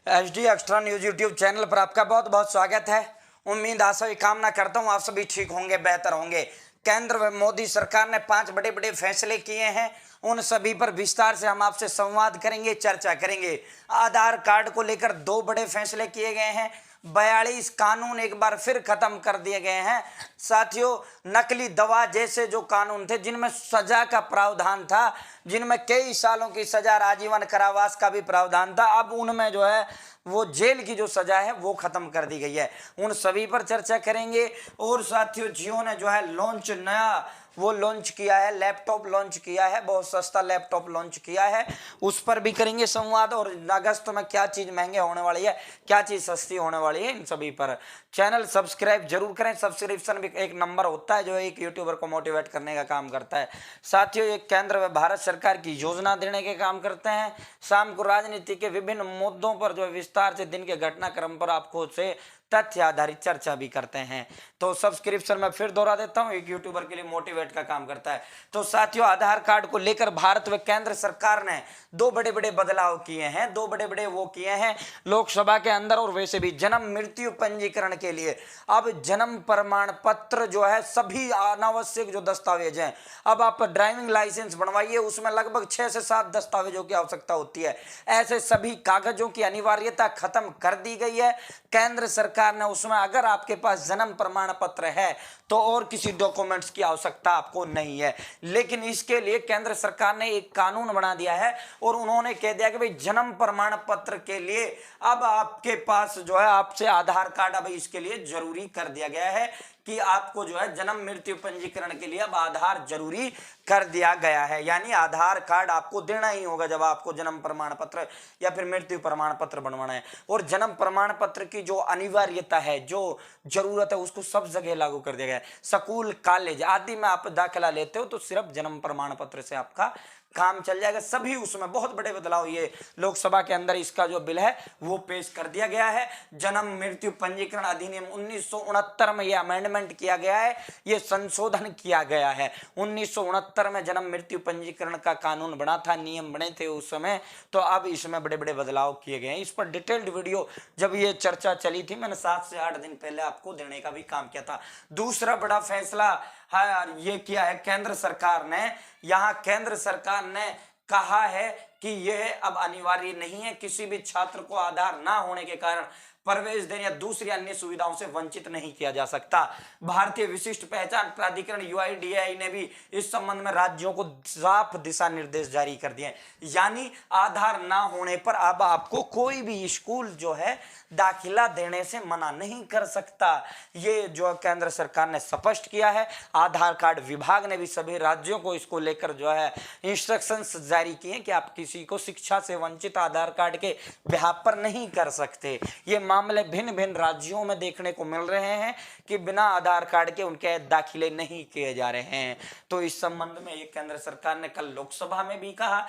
HD extra news YouTube channel पर आपका बहुत बहुत स्वागत है। उम्मीद आशा भी कामना करता हूँ आप सभी ठीक होंगे, बेहतर होंगे। केंद्र व मोदी सरकार ने 5 बड़े बड़े फैसले किए हैं, उन सभी पर विस्तार से हम आपसे संवाद करेंगे, चर्चा करेंगे। आधार कार्ड को लेकर 2 बड़े फैसले किए गए हैं। 42 कानून एक बार फिर खत्म कर दिए गए हैं। साथियों, नकली दवा जैसे जो कानून थे जिनमें सजा का प्रावधान था, जिनमें कई सालों की सजा, आजीवन कारावास का भी प्रावधान था, अब उनमें जो है वो जेल की जो सजा है वो खत्म कर दी गई है। उन सभी पर चर्चा करेंगे। और साथियों, जियो ने जो है नया वो लॉन्च किया है, लैपटॉप लॉन्च किया है, बहुत सस्ता लैपटॉप लॉन्च किया है, उस पर भी करेंगे संवाद। और अगस्त में क्या चीज़ महंगे होने वाली है, क्या चीज़ सस्ती होने वाली है, इन सभी पर चैनल सब्सक्राइब जरूर करें। सब्सक्रिप्शन भी एक नंबर होता है जो एक यूट्यूबर को मोटिवेट करने का काम करता है। साथियों, ये केंद्र व भारत सरकार की योजना देने के काम करते हैं। शाम को राजनीति के विभिन्न मुद्दों पर जो विस्तार से दिन के घटनाक्रम पर आपको से तथ्य आधारित चर्चा भी करते हैं। तो सब्सक्रिप्शन में फिर दोहरा देता हूं, एक यूट्यूबर के लिए मोटिवेट का काम करता है। तो साथियों, आधार कार्ड को लेकर भारत व केंद्र सरकार ने 2 बड़े बड़े बदलाव किए हैं, 2 बड़े बड़े वो किए हैं लोकसभा के अंदर। और वैसे भी जन्म मृत्यु पंजीकरण के लिए अब जन्म प्रमाण पत्र जो है, सभी अनावश्यक जो दस्तावेज हैं, अब आप ड्राइविंग लाइसेंस बनवाइए, उसमें लगभग 6 से 7 दस्तावेजों की आवश्यकता होती है। ऐसे सभी कागजों की अनिवार्यता खत्म कर दी गई है केंद्र सरकार ने। उसमें अगर आपके पास जन्म प्रमाण पत्र है तो और किसी डॉक्यूमेंट्स की आवश्यकता आपको नहीं है। लेकिन इसके लिए केंद्र सरकार ने एक कानून बना दिया है और उन्होंने कह दिया कि भाई जन्म प्रमाण पत्र के लिए अब आपके पास जो है आपसे आधार कार्ड अब इसके लिए जरूरी कर दिया गया है कि आपको जो है जन्म मृत्यु पंजीकरण के लिए अब आधार जरूरी कर दिया गया है। यानी आधार कार्ड आपको देना ही होगा जब आपको जन्म प्रमाण पत्र या फिर मृत्यु प्रमाण पत्र बनवाना है। और जन्म प्रमाण पत्र की जो अनिवार्यता है, जो जरूरत है, उसको सब जगह लागू कर दिया गया है। स्कूल, कॉलेज आदि में आप दाखिला लेते हो तो सिर्फ जन्म प्रमाण पत्र से आपका काम चल जाएगा। सभी उसमें बहुत बड़े बदलाव ये लोकसभा के अंदर इसका जो बिल है वो पेश कर दिया गया है। जन्म मृत्यु पंजीकरण अधिनियम 1969 में ये अमेंडमेंट किया गया है, ये संशोधन किया गया है। 1969 में जन्म मृत्यु पंजीकरण का कानून बना था, नियम बने थे उस समय, तो अब इसमें बड़े बड़े बदलाव किए गए हैं। इस पर डिटेल्ड वीडियो जब ये चर्चा चली थी, मैंने 7 से 8 दिन पहले आपको देने का भी काम किया था। दूसरा बड़ा फैसला ये किया है केंद्र सरकार ने। यहाँ केंद्र सरकार ने कहा है कि यह अब अनिवार्य नहीं है, किसी भी छात्र को आधार ना होने के कारण प्रवेश देने या दूसरी अन्य सुविधाओं से वंचित नहीं किया जा सकता। भारतीय विशिष्ट पहचान प्राधिकरण UIDAI ने भी इस संबंध में राज्यों को साफ दिशा निर्देश जारी कर दिए। यानी आधार ना होने पर अब आपको कोई भी स्कूल जो है दाखिला देने से मना नहीं कर सकता। ये जो केंद्र सरकार ने स्पष्ट किया है। आधार कार्ड विभाग ने भी सभी राज्यों को इसको लेकर जो है इंस्ट्रक्शंस जारी किए कि आप किसी को शिक्षा से वंचित आधार कार्ड के बिहाफ पर नहीं कर सकते। ये मामले भिन्न भिन्न राज्यों में देखने को मिल रहे हैं कि बिना आधार कार्ड के उनके दाखिले नहीं किए जा रहे हैं। तो इस संबंध में एक केंद्र सरकार ने कल लोकसभा में भी कहा।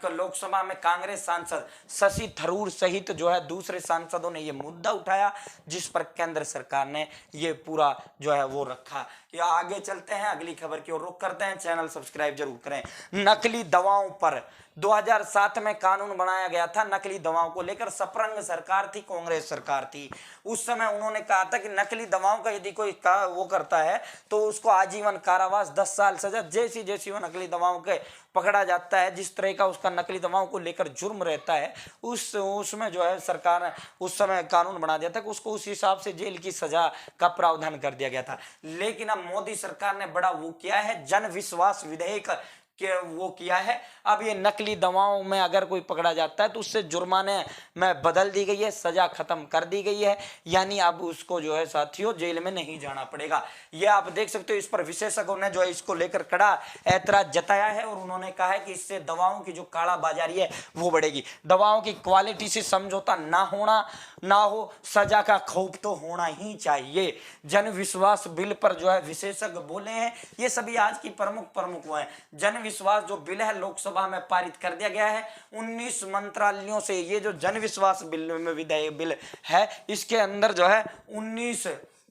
कल लोकसभा में कांग्रेस सांसद शशि थरूर सहित जो है दूसरे सांसदों ने ये मुद्दा उठाया, जिस पर केंद्र सरकार ने ये पूरा जो है वो रखा। या आगे चलते हैं, अगली खबर की ओर रुख करते हैं। चैनल सब्सक्राइब जरूर करें। नकली दवाओं पर 2007 में कानून बनाया गया था। नकली दवाओं को लेकर सपरंग सरकार थी, कांग्रेस सरकार थी। उस समय उन्होंने कहा था कि नकली दवाओं का यदि कोई वो करता है तो उसको आजीवन कारावास, 10 साल सजा। जैसी जैसी वो नकली दवाओं के पकड़ा जाता है, जिस तरह का उसका नकली दवाओं को लेकर जुर्म रहता है, उसमें जो है सरकार ने उस समय कानून बना दिया था कि उसको उस हिसाब से जेल की सजा का प्रावधान कर दिया गया था। लेकिन अब मोदी सरकार ने बड़ा वो किया है, जन विश्वास विधेयक के वो किया है। अब ये नकली दवाओं में अगर कोई पकड़ा जाता है तो उससे जुर्माने में बदल दी गई है, सजा खत्म कर दी गई है। यानी अब उसको जो है साथियों जेल में नहीं जाना पड़ेगा। ये आप देख सकते हो। इस पर विशेषज्ञों ने जो है इसको लेकर कड़ा ऐतराज जताया है और उन्होंने कहा है कि इससे दवाओं की जो कालाबाजारी है वो बढ़ेगी। दवाओं की क्वालिटी से समझौता ना हो, सजा का खौफ तो होना ही चाहिए। जन विश्वास बिल पर जो है विशेषज्ञ बोले हैं। ये सभी आज की प्रमुख हुए हैं। जन विश्वास जो बिल है लोकसभा में पारित कर दिया गया है। 19 मंत्रालयों से ये जो जन विश्वास विधेयक बिल है, इसके अंदर जो है 19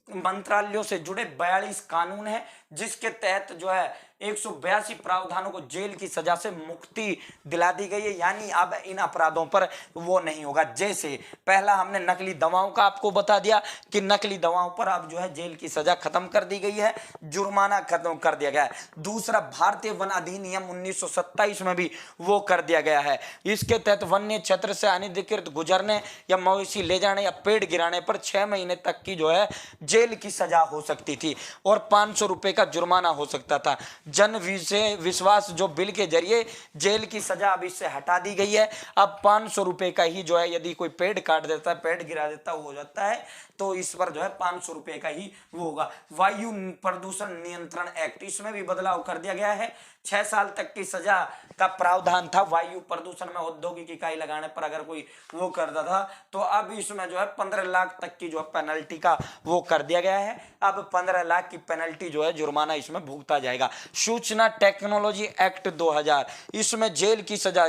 मंत्रालयों से जुड़े 42 कानून हैं, जिसके तहत जो है 182 प्रावधानों को जेल की सजा से मुक्ति दिला दी गई है, यानी अब इन अपराधों पर वो नहीं होगा। जैसे पहला हमने नकली दवाओं का आपको बता दिया कि नकली दवाओं पर अब जो है जेल की सजा खत्म कर दी गई है, जुर्माना खत्म कर दिया गया है। दूसरा, भारतीय वन अधिनियम 1927 में भी वो कर दिया गया है। इसके तहत वन्य क्षेत्र से अनधिकृत गुजरने या मवेशी ले जाने या पेड़ गिराने पर 6 महीने तक की जो है जेल की सजा हो सकती थी और 500 रुपए का जुर्माना हो सकता था। जन विश्वास जो बिल के जरिए जेल की सजा अब इससे हटा दी गई है। अब 500 रुपए का ही जो है, यदि कोई पेड़ काट देता है, पेड़ गिरा देता हो जाता है, तो इस पर जो है 500 रुपए का ही वो होगा। वायु प्रदूषण नियंत्रण एक्ट, इसमें भी बदलाव कर दिया गया है। 6 साल तक की सजा का प्रावधान था वायु प्रदूषण में औद्योगिक इकाई लगाने पर अगर कोई वो करता था, तो अब इसमें जो है 15 लाख तक की जो है पेनल्टी का वो कर दिया गया है। अब 15 लाख की पेनल्टी जो है जुर्माना इसमें भुगता जाएगा। सूचना टेक्नोलॉजी एक्ट 2000, इसमें जेल की सजा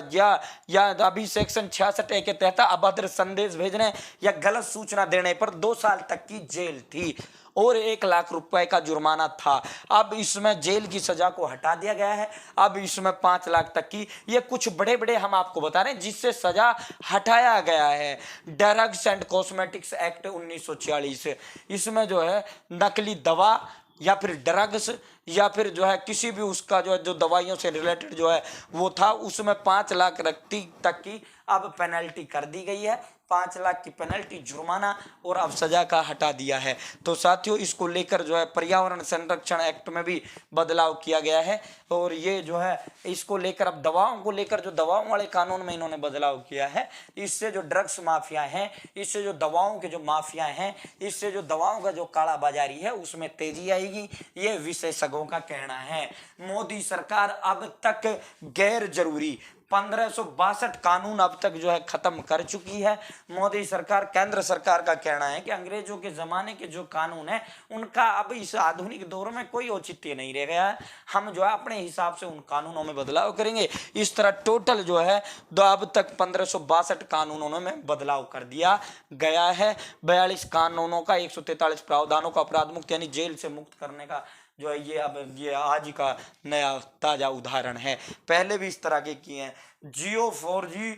या अभी सेक्शन 66A के तहत अभद्र संदेश भेजने या गलत सूचना देने पर 2 साल तक की जेल थी और 1 लाख रुपए का जुर्माना था। अब इसमें जेल की सजा को हटा दिया गया है, अब इसमें 5 लाख तक की, ये कुछ बड़े बड़े हम आपको बता रहे हैं जिससे सजा हटाया गया है। ड्रग्स एंड कॉस्मेटिक्स एक्ट 1946, इसमें जो है नकली दवा या फिर ड्रग्स या फिर जो है किसी भी उसका जो है जो दवाइयों से रिलेटेड जो है वो था, उसमें 5 लाख तक की अब पेनल्टी कर दी गई है। 5 लाख की पेनल्टी, जुर्माना और अब सजा का हटा दिया है। तो साथियों, इसको लेकर जो है पर्यावरण संरक्षण एक्ट में भी बदलाव किया गया है और ये जो है इसको लेकर अब दवाओं को लेकर जो दवाओं वाले कानून में इन्होंने बदलाव किया है। इससे जो ड्रग्स माफिया हैं, इससे जो दवाओं के जो माफिया हैं, इससे जो दवाओं का जो काला बाजारी है उसमें तेजी आएगी, ये विशेषज्ञों का कहना है। मोदी सरकार अब तक गैर जरूरी 1562 कानून अब तक जो है खत्म कर चुकी है। मोदी सरकार, केंद्र सरकार का कहना है कि अंग्रेजों के जमाने के जो कानून है उनका अब इस आधुनिक दौर में कोई औचित्य नहीं रह गया है। हम जो है अपने हिसाब से उन कानूनों में बदलाव करेंगे। इस तरह टोटल जो है अब तक 1562 कानूनों में बदलाव कर दिया गया है। 42 कानूनों का 143 प्रावधानों का अपराध मुक्त यानी जेल से मुक्त करने का जो है ये अब ये आज का नया ताजा उदाहरण है। पहले भी इस तरह के किए हैं। जियो 4G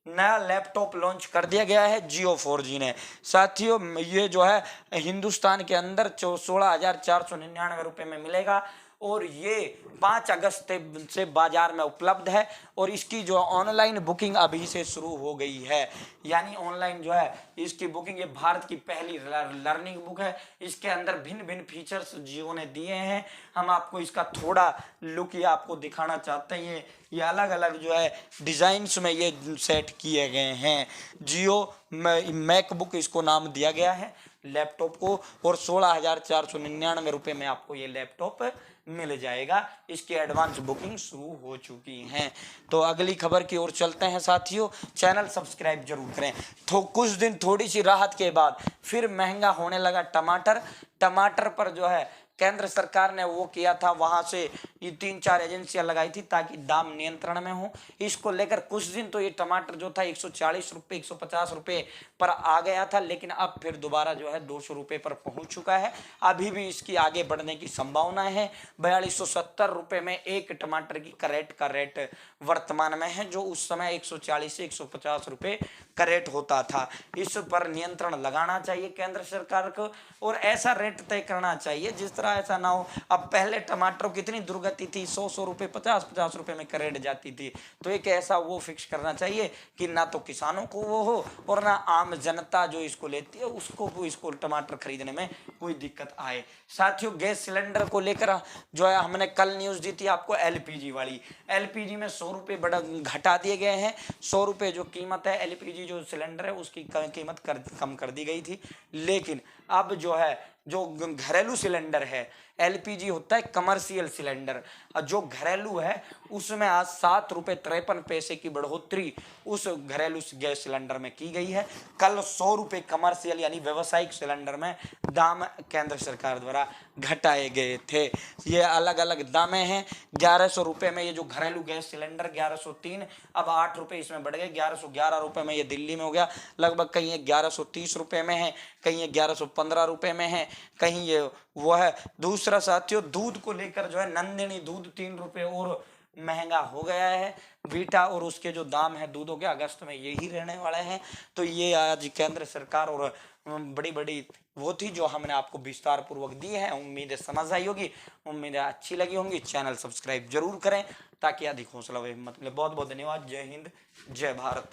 नया लैपटॉप लॉन्च कर दिया गया है जियो 4G ने। साथियों, ये जो है हिंदुस्तान के अंदर 16,499 रुपए में मिलेगा और ये 5 अगस्त से बाजार में उपलब्ध है और इसकी जो ऑनलाइन बुकिंग अभी से शुरू हो गई है। यानी ऑनलाइन जो है इसकी बुकिंग, ये भारत की पहली लर्निंग बुक है। इसके अंदर भिन्न भिन्न फीचर्स जियो ने दिए हैं। हम आपको इसका थोड़ा लुक ये आपको दिखाना चाहते हैं। ये अलग अलग जो है डिजाइन्स में ये सेट किए गए हैं। जियो मैकबुक इसको नाम दिया गया है लैपटॉप को और 16,499 रुपए में आपको ये लैपटॉप मिल जाएगा। इसकी एडवांस बुकिंग शुरू हो चुकी हैं। तो अगली खबर की ओर चलते हैं साथियों। चैनल सब्सक्राइब जरूर करें। तो कुछ दिन थोड़ी सी राहत के बाद फिर महंगा होने लगा टमाटर। टमाटर पर जो है केंद्र सरकार ने वो किया था, वहां से ये 3-4 एजेंसियां लगाई थी ताकि दाम नियंत्रण में हो। इसको लेकर कुछ दिन तो ये टमाटर जो था 140 रुपये 150 रुपये पर आ गया था, लेकिन अब फिर दोबारा जो है 200 रुपये पर पहुंच चुका है। अभी भी इसकी आगे बढ़ने की संभावना है। 4270 रुपये में एक टमाटर की कैरेट का रेट वर्तमान में है, जो उस समय 140 से 150 रुपये कैरेट होता था। इस पर नियंत्रण लगाना चाहिए केंद्र सरकार को और ऐसा रेट तय करना चाहिए जिस तरह ऐसा ना हो। अब पहले टमाटर कितनी दुर्गति थी, 100 रुपये 50 रुपये में कैरेट जाती थी। तो एक ऐसा वो फिक्स करना चाहिए कि ना तो किसानों को वो हो और ना आम जनता जो इसको लेती है इसको टमाटर खरीदने में कोई दिक्कत आए। साथियों, गैस सिलेंडर को लेकर जो है हमने कल न्यूज दी थी आपको एलपीजी वाली। एलपीजी में 100 रुपये बड़ा घटा दिए गए हैं। 100 रुपये जो कीमत है एलपीजी जो सिलेंडर है उसकी कीमत कम कर दी गई थी। लेकिन अब जो है जो घरेलू सिलेंडर है, एलपीजी होता है कमर्शियल सिलेंडर, जो घरेलू है उसमें आज 7 रुपये 53 पैसे की बढ़ोतरी उस घरेलू गैस सिलेंडर में की गई है। कल 100 रुपये कमर्शियल यानी व्यावसायिक सिलेंडर में दाम केंद्र सरकार द्वारा घटाए गए थे। ये अलग अलग दामें हैं। 1100 रुपये में ये जो घरेलू गैस सिलेंडर 1103, अब 8 रुपये इसमें बढ़ गए, 1111 रुपये में ये दिल्ली में हो गया। लगभग कहीं 1130 रुपये में है, कहीं 1115 रुपये में है, कहीं ये वो है। दूसरा साथियों, दूध को लेकर जो है नंदिनी दूध 3 रुपए और महंगा हो गया है। बीटा और उसके जो दाम है दूधों के अगस्त में यही रहने वाले हैं। तो ये आज केंद्र सरकार और बड़ी बड़ी वो थी जो हमने आपको विस्तार पूर्वक दी है। उम्मीद है समझ आई होगी, उम्मीद है अच्छी लगी होंगी। चैनल सब्सक्राइब जरूर करें ताकि अधिक हौसला हो। मतलब बहुत बहुत धन्यवाद। जय हिंद, जय भारत।